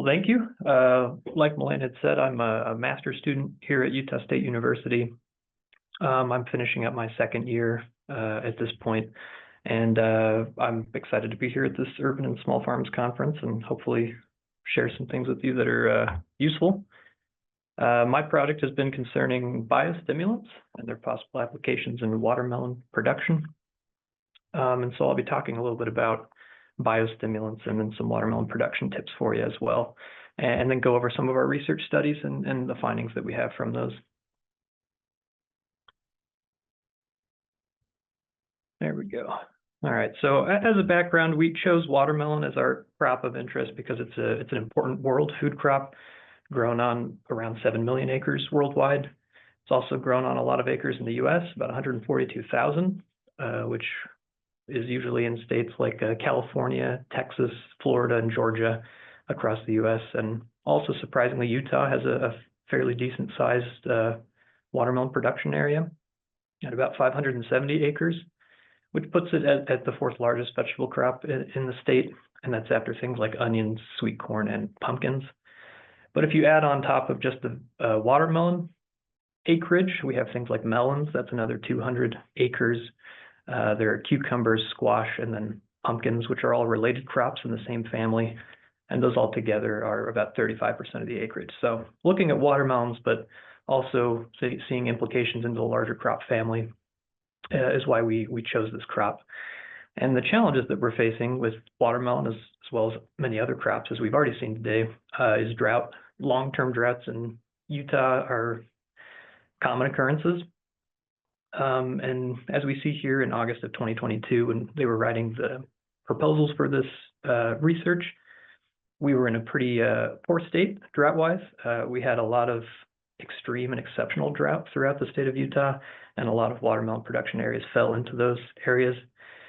Well, thank you. Like Melan had said, I'm a master's student here at Utah State University. I'm finishing up my second year at this point, and I'm excited to be here at this Urban and Small Farms Conference and hopefully share some things with you that are useful. My project has been concerning biostimulants and their possible applications in watermelon production. And so I'll be talking a little bit about biostimulants and then some watermelon production tips for you as well, and then go over some of our research studies and the findings that we have from those. There we go. All right, so as a background, we chose watermelon as our crop of interest because it's an important world food crop grown on around 7 million acres worldwide. It's also grown on a lot of acres in the US, about 142,000, which is usually in states like California, Texas, Florida, and Georgia across the US. And also, surprisingly, Utah has a fairly decent sized watermelon production area at about 570 acres, which puts it at the fourth largest vegetable crop in the state. And that's after things like onions, sweet corn, and pumpkins. But if you add on top of just the watermelon acreage, we have things like melons. That's another 200 acres. There are cucumbers, squash, and then pumpkins, which are all related crops in the same family. And those all together are about 35% of the acreage. So looking at watermelons, but also seeing implications into the larger crop family is why we chose this crop. And the challenges that we're facing with watermelon, as well as many other crops, as we've already seen today, is drought. Long-term droughts in Utah are common occurrences. And as we see here in August of 2022, when they were writing the proposals for this research, we were in a pretty poor state drought-wise. We had a lot of extreme and exceptional drought throughout the state of Utah, and a lot of watermelon production areas fell into those areas.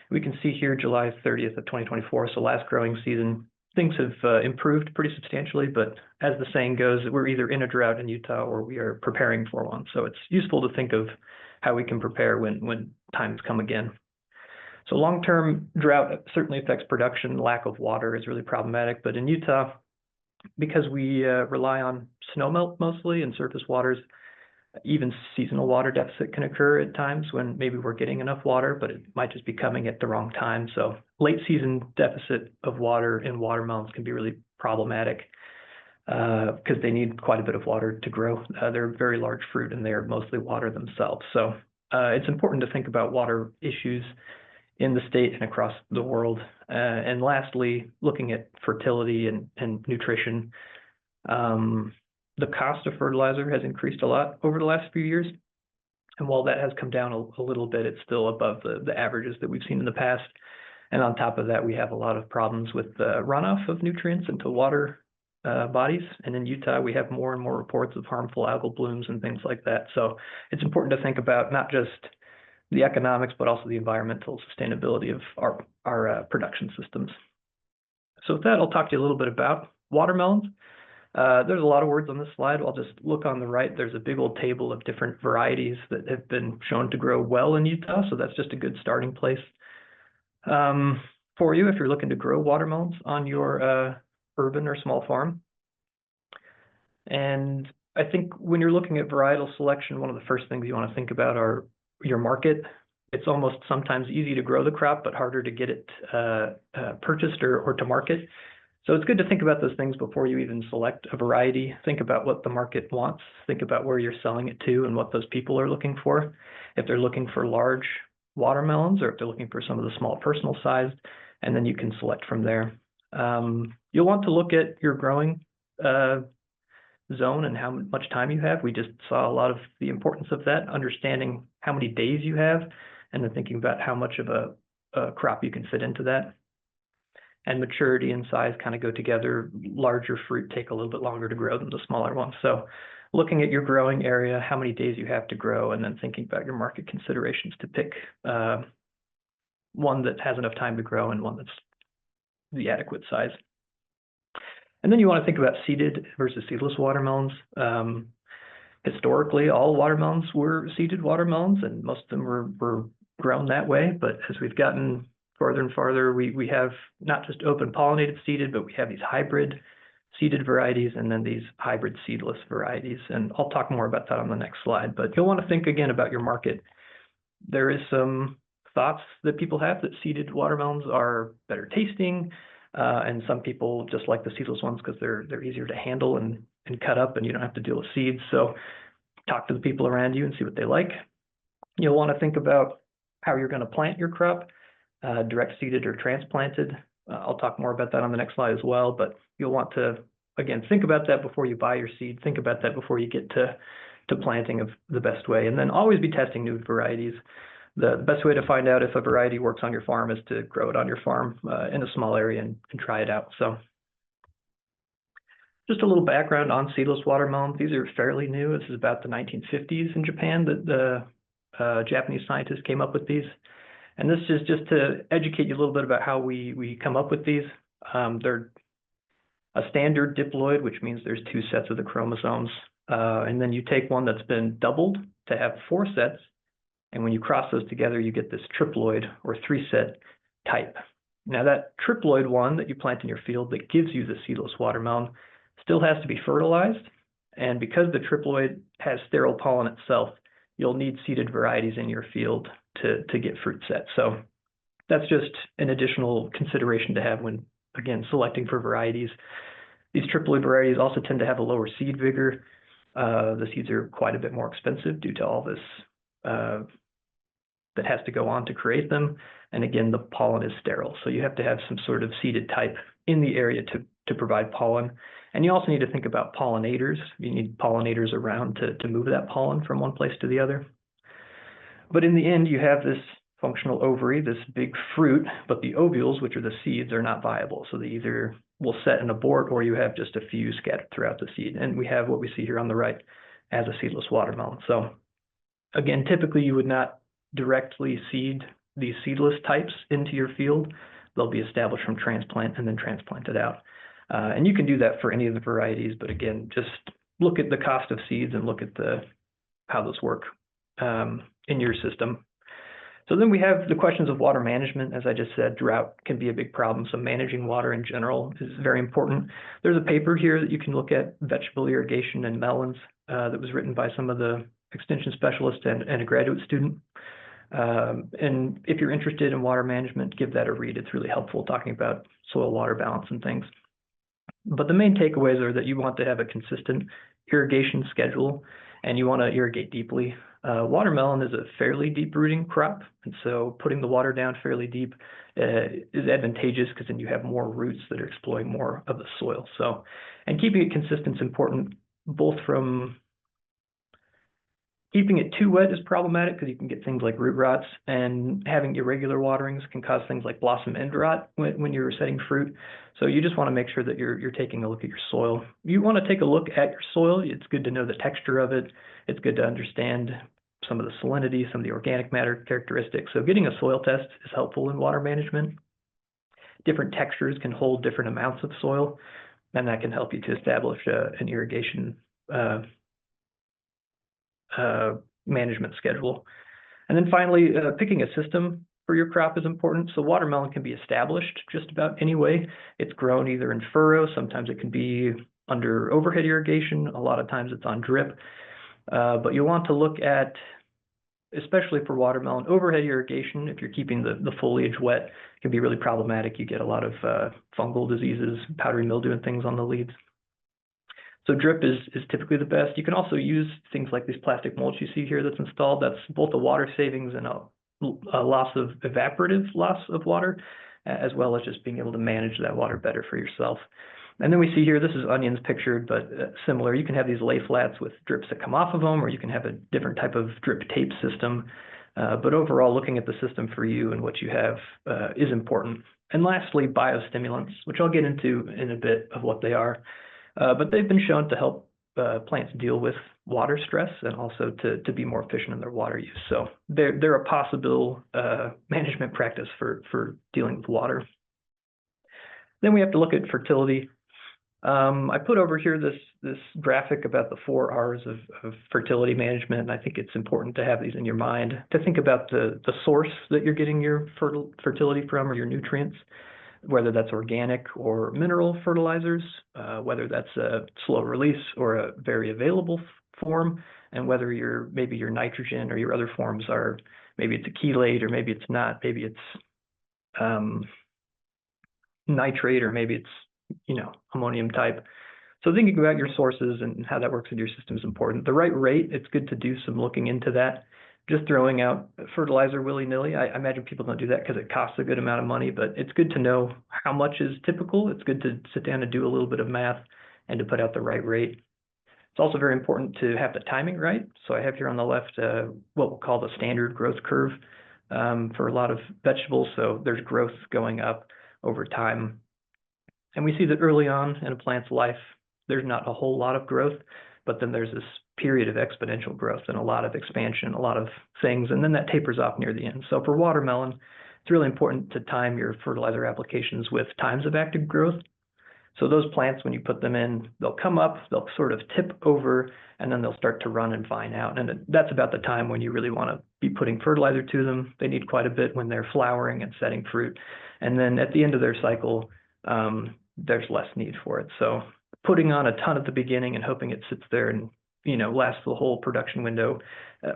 We can see here July 30th of 2024, so last growing season, things have improved pretty substantially, but as the saying goes, we're either in a drought in Utah or we are preparing for one. So it's useful to think of how we can prepare when times come again. So long-term drought certainly affects production. Lack of water is really problematic, but in Utah, because we rely on snowmelt mostly and surface waters, even seasonal water deficit can occur at times when maybe we're getting enough water, but it might just be coming at the wrong time. So late season deficit of water in watermelons can be really problematic because they need quite a bit of water to grow. They're a very large fruit and they're mostly water themselves. So it's important to think about water issues in the state and across the world. And lastly, looking at fertility and nutrition. The cost of fertilizer has increased a lot over the last few years. And while that has come down a little bit, it's still above the averages that we've seen in the past. And on top of that, we have a lot of problems with the runoff of nutrients into water bodies. And in Utah, we have more and more reports of harmful algal blooms and things like that. So it's important to think about not just the economics, but also the environmental sustainability of our production systems. So with that, I'll talk to you a little bit about watermelons. There's a lot of words on this slide. I'll just look on the right. There's a big old table of different varieties that have been shown to grow well in Utah. So that's just a good starting place for you if you're looking to grow watermelons on your urban or small farm. And I think when you're looking at varietal selection, one of the first things you want to think about are your market. It's almost sometimes easy to grow the crop, but harder to get it purchased or to market. So it's good to think about those things before you even select a variety. Think about what the market wants. Think about where you're selling it to and what those people are looking for. If they're looking for large watermelons or if they're looking for some of the small personal sized, and then you can select from there. You'll want to look at your growing zone and how much time you have. We just saw a lot of the importance of that, understanding how many days you have, and then thinking about how much of a crop you can fit into that. And maturity and size kind of go together. Larger fruit take a little bit longer to grow than the smaller ones. So looking at your growing area, how many days you have to grow, and then thinking about your market considerations to pick one that has enough time to grow and one that's the adequate size. And then you want to think about seeded versus seedless watermelons. Historically, all watermelons were seeded watermelons, and most of them were grown that way. But as we've gotten farther and farther, we have not just open pollinated seeded, but we have these hybrid seeded varieties, and then these hybrid seedless varieties. And I'll talk more about that on the next slide, but you'll want to think again about your market. There is some thoughts that people have that seeded watermelons are better tasting, and some people just like the seedless ones because they're easier to handle and cut up, and you don't have to deal with seeds. So talk to the people around you and see what they like. You'll want to think about how you're going to plant your crop, direct seeded or transplanted. I'll talk more about that on the next slide as well, but you'll want to, again, think about that before you buy your seed. Think about that before you get to planting of the best way, and then always be testing new varieties. The best way to find out if a variety works on your farm is to grow it on your farm in a small area and try it out. So just a little background on seedless watermelons. These are fairly new. This is about the 1950s in Japan that the Japanese scientists came up with these. And this is just to educate you a little bit about how we come up with these. They're a standard diploid, which means there's 2 sets of the chromosomes. And then you take one that's been doubled to have 4 sets. And when you cross those together, you get this triploid or 3-set type. Now that triploid one that you plant in your field that gives you the seedless watermelon still has to be fertilized. And because the triploid has sterile pollen itself, you'll need seeded varieties in your field to get fruit set. So that's just an additional consideration to have when, again, selecting for varieties. These triploid varieties also tend to have a lower seed vigor. The seeds are quite a bit more expensive due to all this that has to go on to create them. And again, the pollen is sterile. So you have to have some sort of seeded type in the area to provide pollen. And you also need to think about pollinators. You need pollinators around to move that pollen from one place to the other. But in the end, you have this functional ovary, this big fruit, but the ovules, which are the seeds, are not viable. So they either will set and abort, or you have just a few scattered throughout the seed. And we have what we see here on the right as a seedless watermelon. So again, typically you would not directly seed these seedless types into your field. They'll be established from transplant and then transplanted out. And you can do that for any of the varieties, but again, just look at the cost of seeds and look at how those work in your system. So then we have the questions of water management. As I just said, drought can be a big problem. So managing water in general is very important. There's a paper here that you can look at, vegetable irrigation and melons, that was written by some of the extension specialists and a graduate student. And if you're interested in water management, give that a read. It's really helpful talking about soil water balance and things. But the main takeaways are that you want to have a consistent irrigation schedule, and you want to irrigate deeply. Watermelon is a fairly deep rooting crop, and so putting the water down fairly deep is advantageous because then you have more roots that are exploring more of the soil. So, and keeping it consistent is important, both from keeping it too wet is problematic because you can get things like root rots, and having irregular waterings can cause things like blossom end rot when you're setting fruit. So you just want to make sure that you're taking a look at your soil. You want to take a look at your soil. It's good to know the texture of it. It's good to understand some of the salinity, some of the organic matter characteristics. So getting a soil test is helpful in water management. Different textures can hold different amounts of soil, and that can help you to establish an irrigation management schedule. And then finally, picking a system for your crop is important. So watermelon can be established just about any way. It's grown either in furrow, sometimes it can be under overhead irrigation, a lot of times it's on drip. But you want to look at, especially for watermelon, overhead irrigation. If you're keeping the foliage wet, can be really problematic. You get a lot of fungal diseases, powdery mildew and things on the leaves. So drip is typically the best. You can also use things like this plastic mulch you see here that's installed. That's both a water savings and a loss of evaporative loss of water, as well as just being able to manage that water better for yourself. And then we see here, this is onions pictured, but similar. You can have these lay flats with drips that come off of them, or you can have a different type of drip tape system. But overall, looking at the system for you and what you have is important. And lastly, biostimulants, which I'll get into in a bit of what they are. But they've been shown to help plants deal with water stress and also to be more efficient in their water use. So they're a possible management practice for dealing with water. Then we have to look at fertility. I put over here this graphic about the 4 R's of fertility management, and I think it's important to have these in your mind, to think about the source that you're getting your fertility from, or your nutrients. whether that's organic or mineral fertilizers, whether that's a slow release or a very available form, and whether maybe your nitrogen or your other forms are, maybe it's a chelate or maybe it's not, maybe it's nitrate or maybe it's, ammonium type. So thinking about your sources and how that works in your system is important. The right rate, it's good to do some looking into that. Just throwing out fertilizer willy-nilly, I imagine people don't do that because it costs a good amount of money, but it's good to know how much is typical. It's good to sit down and do a little bit of math and to put out the right rate. It's also very important to have the timing right. So I have here on the left what we'll call the standard growth curve for a lot of vegetables. So there's growth going up over time. And we see that early on in a plant's life, there's not a whole lot of growth, but then there's this period of exponential growth and a lot of expansion, a lot of things, and then that tapers off near the end. So for watermelon, it's really important to time your fertilizer applications with times of active growth. So those plants, when you put them in, they'll come up, they'll sort of tip over, and then they'll start to run and vine out. And that's about the time when you really want to be putting fertilizer to them. They need quite a bit when they're flowering and setting fruit. And then at the end of their cycle, there's less need for it. So putting on a ton at the beginning and hoping it sits there and lasts the whole production window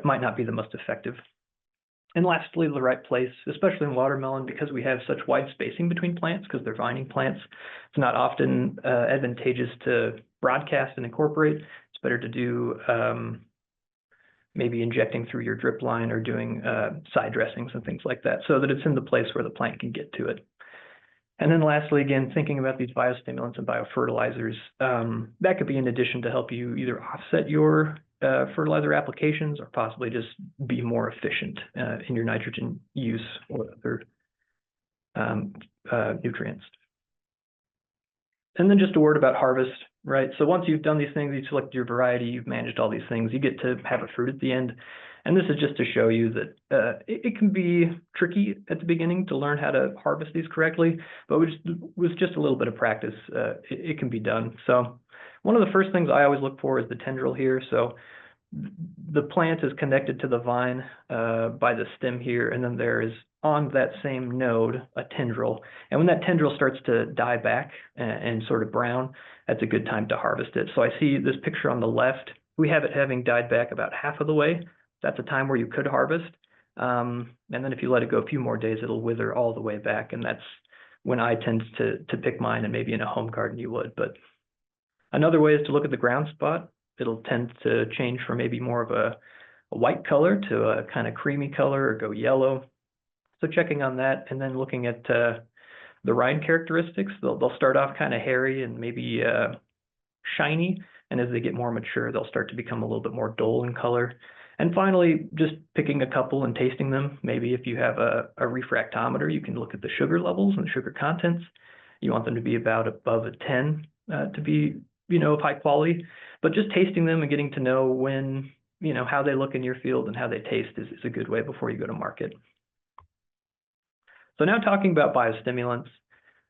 might not be the most effective. And lastly, the right place, especially in watermelon, because we have such wide spacing between plants, because they're vining plants, it's not often advantageous to broadcast and incorporate. It's better to do maybe injecting through your drip line or doing side dressings and things like that, so that it's in the place where the plant can get to it. And then lastly, again, thinking about these biostimulants and biofertilizers, that could be in addition to help you either offset your fertilizer applications or possibly just be more efficient in your nitrogen use or other nutrients. And then just a word about harvest, right? So once you've done these things, you've selected your variety, you've managed all these things, you get to have a fruit at the end. And this is just to show you that it can be tricky at the beginning to learn how to harvest these correctly, but with just a little bit of practice, it can be done. So one of the first things I always look for is the tendril here. So the plant is connected to the vine by the stem here, and then there is on that same node a tendril. And when that tendril starts to die back and sort of brown, that's a good time to harvest it. So I see this picture on the left. We have it having died back about half of the way. That's a time where you could harvest. And then if you let it go a few more days, it'll wither all the way back. And that's when I tend to pick mine, and maybe in a home garden you would. But another way is to look at the ground spot. It'll tend to change from maybe more of a white color to a kind of creamy color or go yellow. So checking on that, and then looking at the rind characteristics. They'll start off kind of hairy and maybe shiny. And as they get more mature, they'll start to become a little bit more dull in color. And finally, just picking a couple and tasting them. Maybe if you have a refractometer, you can look at the sugar levels and the sugar contents. You want them to be about above a 10 to be, of high quality. But just tasting them and getting to know when, how they look in your field and how they taste is a good way before you go to market. So now talking about biostimulants.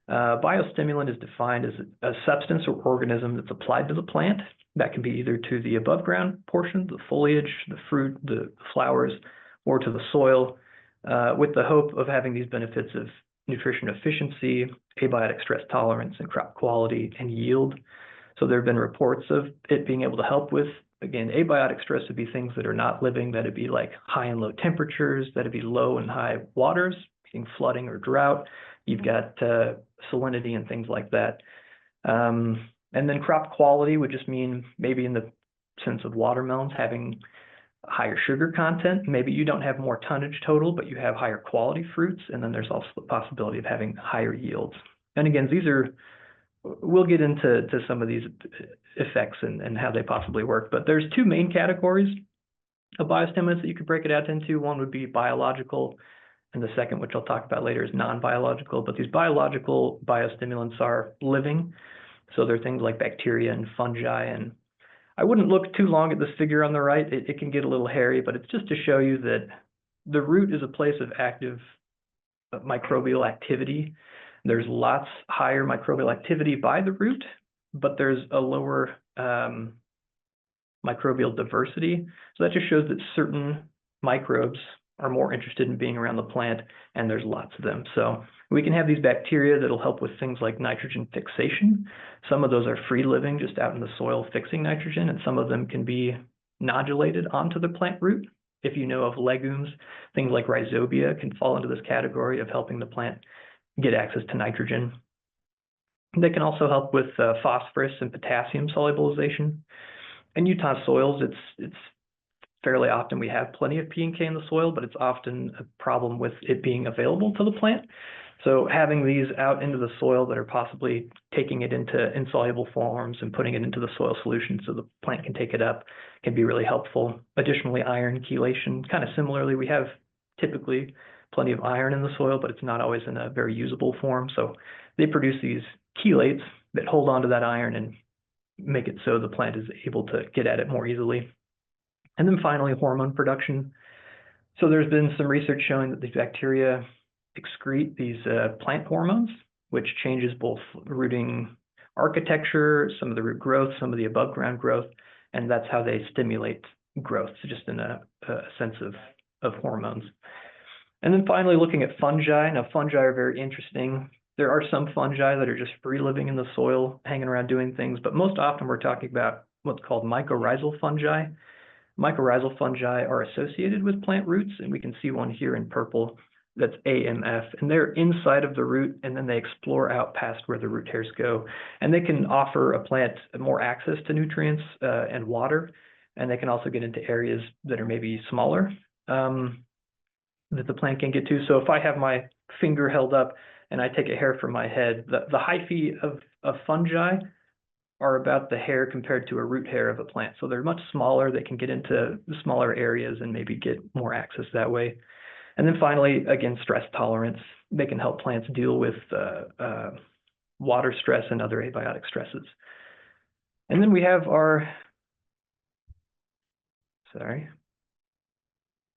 Biostimulant is defined as a substance or organism that's applied to the plant. That can be either to the above ground portion, the foliage, the fruit, the flowers, or to the soil, with the hope of having these benefits of nutrition efficiency, abiotic stress tolerance, and crop quality and yield. So there have been reports of it being able to help with, again, abiotic stress would be things that are not living, that'd be like high and low temperatures, that'd be low and high waters, meaning flooding or drought. You've got salinity and things like that. And then crop quality would just mean, maybe in the sense of watermelons, having higher sugar content. Maybe you don't have more tonnage total, but you have higher quality fruits. And then there's also the possibility of having higher yields. And again, we'll get into some of these effects and how they possibly work. But there's two main categories of biostimulants that you could break it out into. One would be biological, and the second, which I'll talk about later, is non-biological. But these biological biostimulants are living. So they're things like bacteria and fungi. And I wouldn't look too long at this figure on the right. It can get a little hairy, but it's just to show you that the root is a place of active microbial activity. There's lots higher microbial activity by the root, but there's a lower microbial diversity. So that just shows that certain microbes are more interested in being around the plant, and there's lots of them. So we can have these bacteria that'll help with things like nitrogen fixation. Some of those are free living, just out in the soil fixing nitrogen, and some of them can be nodulated onto the plant root. If you know of legumes, things like rhizobia can fall into this category of helping the plant get access to nitrogen. They can also help with phosphorus and potassium solubilization. In Utah soils, it's fairly often we have plenty of P and K in the soil, but it's often a problem with it being available to the plant. So having these out into the soil that are possibly taking it into insoluble forms and putting it into the soil solution so the plant can take it up can be really helpful. Additionally, iron chelation, kind of similarly, we have typically plenty of iron in the soil, but it's not always in a very usable form. So they produce these chelates that hold on to that iron and make it so the plant is able to get at it more easily. And then finally, hormone production. So there's been some research showing that these bacteria excrete these plant hormones, which changes both rooting architecture, some of the root growth, some of the above ground growth, and that's how they stimulate growth, so just in a sense of hormones. And then finally, looking at fungi. Now, fungi are very interesting. There are some fungi that are just free living in the soil, hanging around doing things, but most often we're talking about what's called mycorrhizal fungi. Mycorrhizal fungi are associated with plant roots, and we can see one here in purple that's AMF, and they're inside of the root, and then they explore out past where the root hairs go. And they can offer a plant more access to nutrients and water, and they can also get into areas that are maybe smaller that the plant can get to. So if I have my finger held up and I take a hair from my head, the hyphae of fungi are about the hair compared to a root hair of a plant. So they're much smaller. They can get into smaller areas and maybe get more access that way. And then finally, again, stress tolerance. They can help plants deal with water stress and other abiotic stresses. And then we have our, sorry,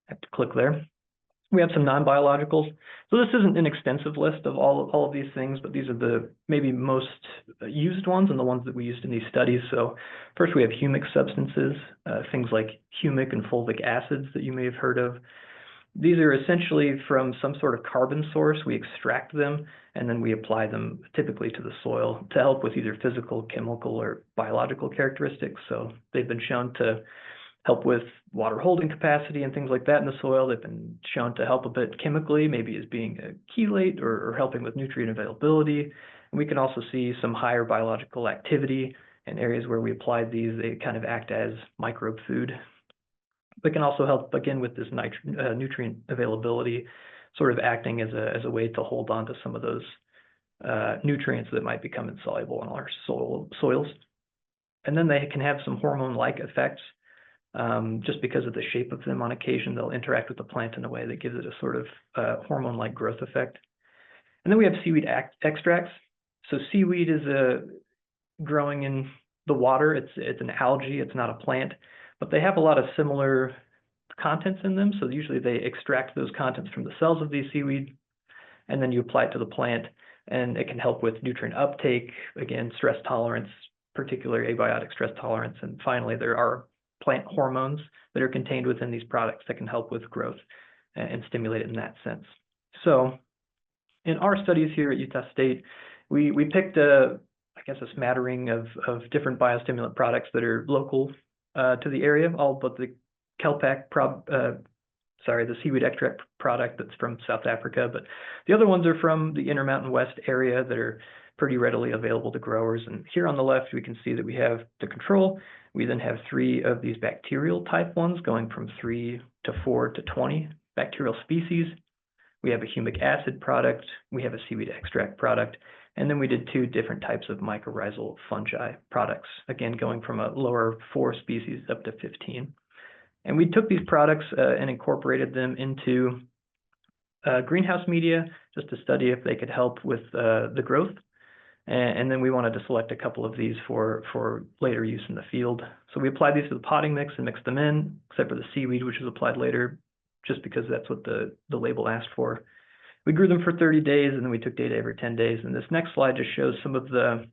I have to click there. We have some non-biologicals. So this isn't an extensive list of all of these things, but these are the maybe most used ones and the ones that we used in these studies. So first we have humic substances, things like humic and fulvic acids that you may have heard of. These are essentially from some sort of carbon source. We extract them and then we apply them typically to the soil to help with either physical, chemical, or biological characteristics. So they've been shown to help with water holding capacity and things like that in the soil. They've been shown to help a bit chemically, maybe as being a chelate or helping with nutrient availability. And we can also see some higher biological activity in areas where we applied these. They kind of act as microbe food. They can also help, again, with this nutrient availability, sort of acting as a way to hold on to some of those nutrients that might become insoluble in our soils. And then they can have some hormone-like effects. Just because of the shape of them on occasion, they'll interact with the plant in a way that gives it a sort of hormone-like growth effect. And then we have seaweed extracts. So seaweed is growing in the water. It's an algae, it's not a plant, but they have a lot of similar contents in them. So usually they extract those contents from the cells of these seaweed, and then you apply it to the plant, and it can help with nutrient uptake, again, stress tolerance, particularly abiotic stress tolerance. And finally, there are plant hormones that are contained within these products that can help with growth and stimulate it in that sense. So in our studies here at Utah State, we picked a smattering of different biostimulant products that are local to the area, all but the kelpac, the seaweed extract product that's from South Africa, but the other ones are from the Intermountain West area that are pretty readily available to growers. And here on the left, we can see that we have the control. We then have 3 of these bacterial type ones going from 3 to 4 to 20 bacterial species. We have a humic acid product. We have a seaweed extract product. And then we did 2 different types of mycorrhizal fungi products, again, going from a lower 4 species up to 15. And we took these products and incorporated them into greenhouse media just to study if they could help with the growth. And then we wanted to select a couple of these for later use in the field. So we applied these to the potting mix and mixed them in, except for the seaweed, which was applied later, just because that's what the label asked for. We grew them for 30 days, and then we took data every 10 days. And this next slide just shows some of the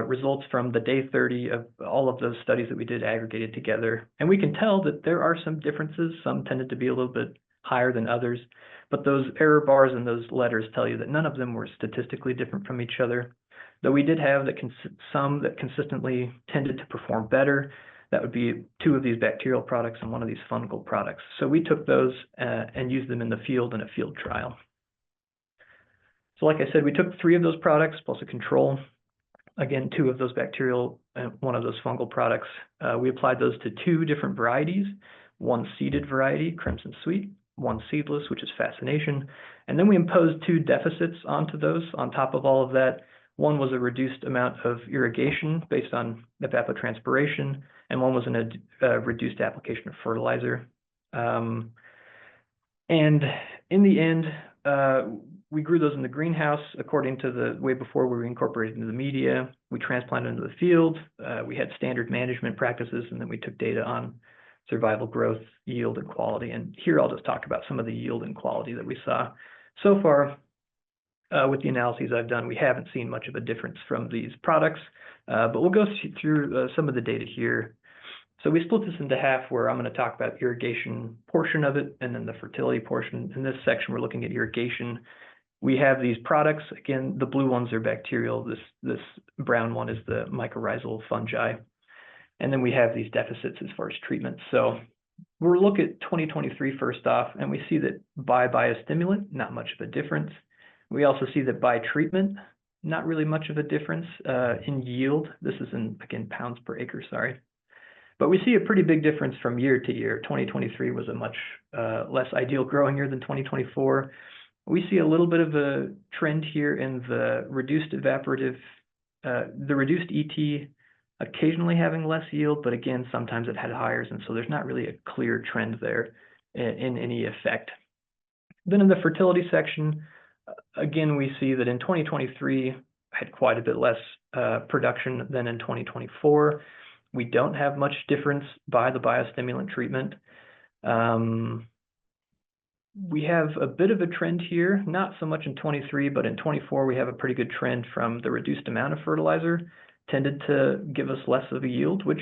results from the day 30 of all of those studies that we did aggregated together. And we can tell that there are some differences. Some tended to be a little bit higher than others. But those error bars and those letters tell you that none of them were statistically different from each other. Though we did have some that consistently tended to perform better. That would be 2 of these bacterial products and 1 of these fungal products. So we took those and used them in the field in a field trial. So like I said, we took 3 of those products plus a control. Again, 2 of those bacterial and 1 of those fungal products. We applied those to 2 different varieties, 1 seeded variety, Crimson Sweet, 1 seedless, which is Fascination. And then we imposed 2 deficits onto those on top of all of that. 1 was a reduced amount of irrigation based on evapotranspiration, and 1 was a reduced application of fertilizer. And in the end, we grew those in the greenhouse according to the way before we were incorporated into the media. We transplanted into the field. We had standard management practices, and then we took data on survival, growth, yield, and quality. And here I'll just talk about some of the yield and quality that we saw. So far, with the analyses I've done, we haven't seen much of a difference from these products, but we'll go through some of the data here. So we split this into half, where I'm going to talk about irrigation portion of it and then the fertility portion. In this section, we're looking at irrigation. We have these products. Again, the blue ones are bacterial. This brown one is the mycorrhizal fungi. And then we have these deficits as far as treatment. So we'll look at 2023 first off, and we see that by biostimulant, not much of a difference. We also see that by treatment, not really much of a difference in yield. This is in, again, pounds per acre, sorry. But we see a pretty big difference from year to year. 2023 was a much less ideal growing year than 2024. We see a little bit of a trend here in the reduced evaporative, the reduced ET occasionally having less yield, but again, sometimes it had higher, and so there's not really a clear trend there in any effect. Then in the fertility section, again, we see that in 2023 had quite a bit less production than in 2024. We don't have much difference by the biostimulant treatment. We have a bit of a trend here, not so much in 23, but in 24, we have a pretty good trend from the reduced amount of fertilizer tended to give us less of a yield, which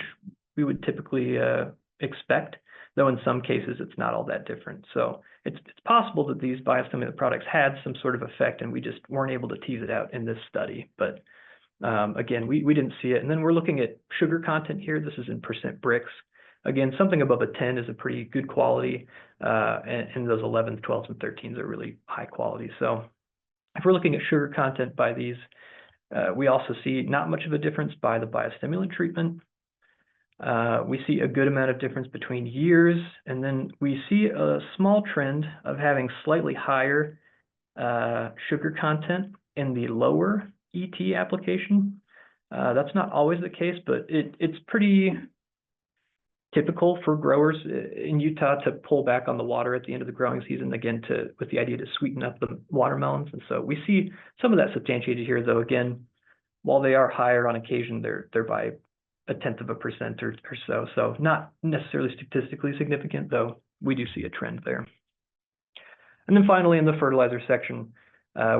we would typically expect, though in some cases it's not all that different. So it's possible that these biostimulant products had some sort of effect and we just weren't able to tease it out in this study. But again, we didn't see it. And then we're looking at sugar content here. This is in % Brix. Again, something above a 10 is a pretty good quality, and those 11s, 12s, and 13s are really high quality. So if we're looking at sugar content by these, we also see not much of a difference by the biostimulant treatment. We see a good amount of difference between years, and then we see a small trend of having slightly higher sugar content in the lower ET application. That's not always the case, but it's pretty typical for growers in Utah to pull back on the water at the end of the growing season, again, with the idea to sweeten up the watermelons. And so we see some of that substantiated here, though, again, while they are higher on occasion, they're by 0.1% or so. So not necessarily statistically significant, though we do see a trend there. And then finally, in the fertilizer section,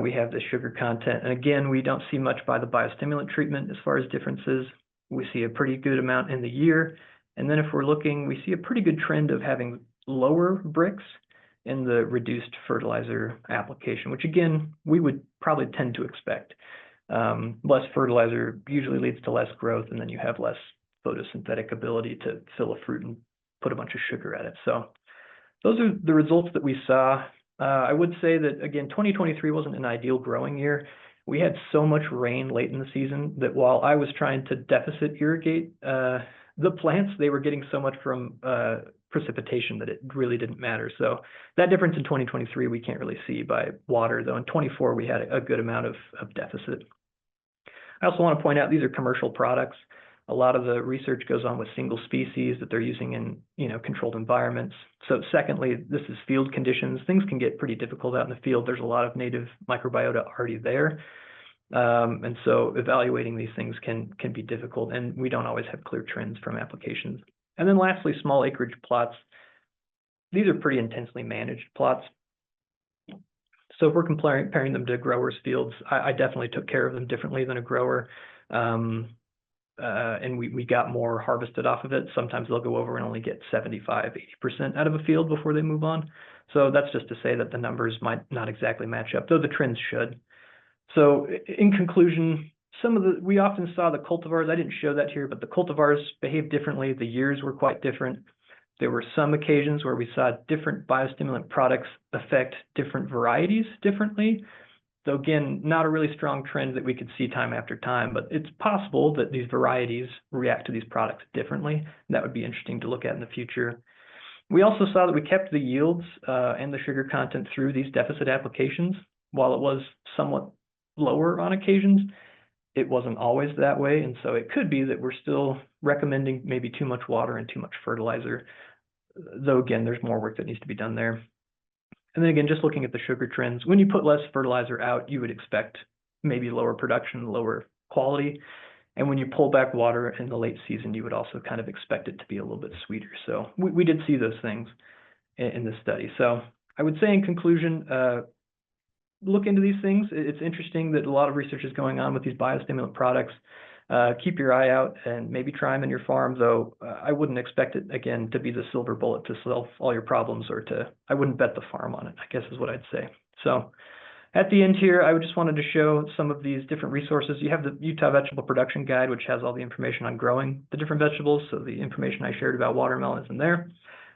we have the sugar content. And again, we don't see much by the biostimulant treatment as far as differences. We see a pretty good amount in the year. And then if we're looking, we see a pretty good trend of having lower Brix in the reduced fertilizer application, which again, we would probably tend to expect. Less fertilizer usually leads to less growth, and then you have less photosynthetic ability to fill a fruit and put a bunch of sugar at it. So those are the results that we saw. I would say that, again, 2023 wasn't an ideal growing year. We had so much rain late in the season that while I was trying to deficit irrigate the plants, they were getting so much from precipitation that it really didn't matter. So that difference in 2023 we can't really see by water, though in 24 we had a good amount of deficit. I also want to point out these are commercial products. A lot of the research goes on with single species that they're using in controlled environments. So secondly, this is field conditions. Things can get pretty difficult out in the field. There's a lot of native microbiota already there. And so evaluating these things can be difficult, and we don't always have clear trends from applications. And then lastly, small acreage plots. These are pretty intensely managed plots. So if we're comparing them to growers' fields, I definitely took care of them differently than a grower. and we got more harvested off of it. Sometimes they'll go over and only get 75, 80% out of a field before they move on. So that's just to say that the numbers might not exactly match up, though the trends should. So in conclusion, we often saw the cultivars, I didn't show that here, but the cultivars behaved differently. The years were quite different. There were some occasions where we saw different biostimulant products affect different varieties differently. So again, not a really strong trend that we could see time after time, but it's possible that these varieties react to these products differently. That would be interesting to look at in the future. We also saw that we kept the yields and the sugar content through these deficit applications. While it was somewhat lower on occasions, it wasn't always that way. And so it could be that we're still recommending maybe too much water and too much fertilizer, though again, there's more work that needs to be done there. And then again, just looking at the sugar trends, when you put less fertilizer out, you would expect maybe lower production, lower quality. And when you pull back water in the late season, you would also kind of expect it to be a little bit sweeter. So we did see those things in this study. So I would say in conclusion, look into these things. It's interesting that a lot of research is going on with these biostimulant products. Keep your eye out and maybe try them in your farm, though I wouldn't expect it, again, to be the silver bullet to solve all your problems, or I wouldn't bet the farm on it, I guess is what I'd say. So at the end here, I just wanted to show some of these different resources. You have the Utah Vegetable Production Guide, which has all the information on growing the different vegetables. So the information I shared about watermelon is in there.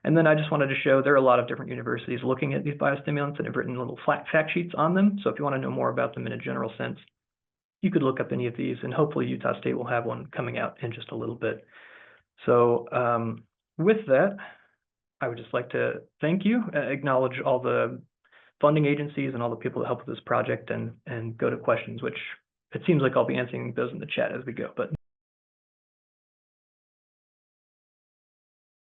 And then I just wanted to show there are a lot of different universities looking at these biostimulants and have written little fact sheets on them. So if you want to know more about them in a general sense, you could look up any of these, and hopefully Utah State will have one coming out in just a little bit. So with that, I would just like to thank you, acknowledge all the funding agencies and all the people that help with this project, and go to questions, which it seems like I'll be answering those in the chat as we go. But